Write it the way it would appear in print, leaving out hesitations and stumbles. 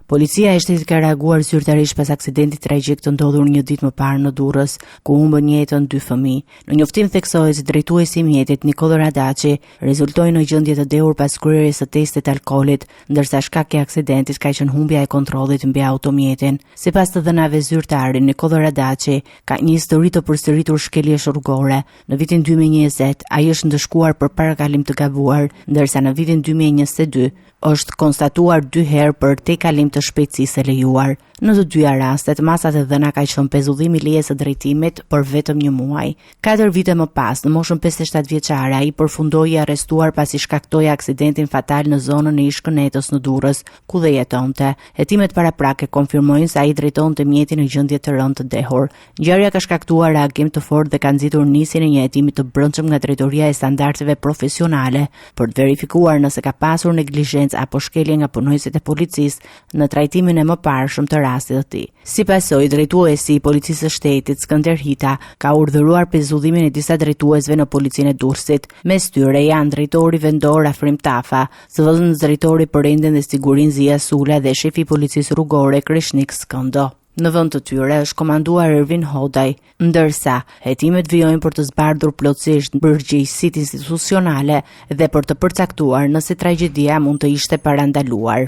Policia e shtetit ka reaguar zyrtarisht pas aksidentit tragjik të ndodhur një ditë më parë në Durrës, ku humbën jetën 2 fëmijë. Në njoftim theksohet se drejtuesi i mjetit Nikolë Radaçi rezultoi në gjendje të dehur pas kryerjes së testit të alkoolit, ndërsa shkaki i aksidentit ka qenë humbja e kontrollit mbi automjetin. Sipas të dhënave zyrtare, Nikolë Radaçi ka një histori të përsëritur shkeljesh rrugore. Në vitin 2020 ai është ndëshkuar për parakalim të gabuar, ndërsa në vitin 2022 është konstatuar 2 herë për tejkalim të shpejtësisë e lejuar. Në të dyja rastet, masat e dhëna ka qenë pezullimi i lejes së drejtimit për vetëm 1 muaj. 4 vite më pas, në moshën 57 vjeçare, ai përfundoi i arrestuar pasi shkaktoi aksidentin fatal në zonën e Ish-Kënetës në Durrës, ku dhe jetonte. Hetimet paraprake konfirmojnë se ai drejtonte mjetin në gjendje të rëndë të dehur. Ngjarja ka shkaktuar reagim të fortë dhe ka nxitur nisjen e një hetimi të brendshëm nga drejtoria e standardeve profesionale për të verifikuar nëse ka pasur neglizhencë apo shkelje nga punojësit e policisë në trajtimin e mëparshëm të rastit të tij. Si pasojë, drejtuesi i policisë së shtetit Skënder Hita ka urdhëruar pezullimin e disa drejtuesve në policinë e Durrësit. Mes tyre janë drejtori vendor Afrim Tafa, zëvendës drejtori për rendin dhe sigurinë Zia Sula dhe shefi i policisë rrugore Krishnik Skëndo. Në vend të tyre është komanduar Ervin Hodaj, ndërsa hetimet vijojnë për të zbardhur plotësisht përgjegjësitë institucionale dhe për të përcaktuar nëse tragjedia mund të ishte parandaluar.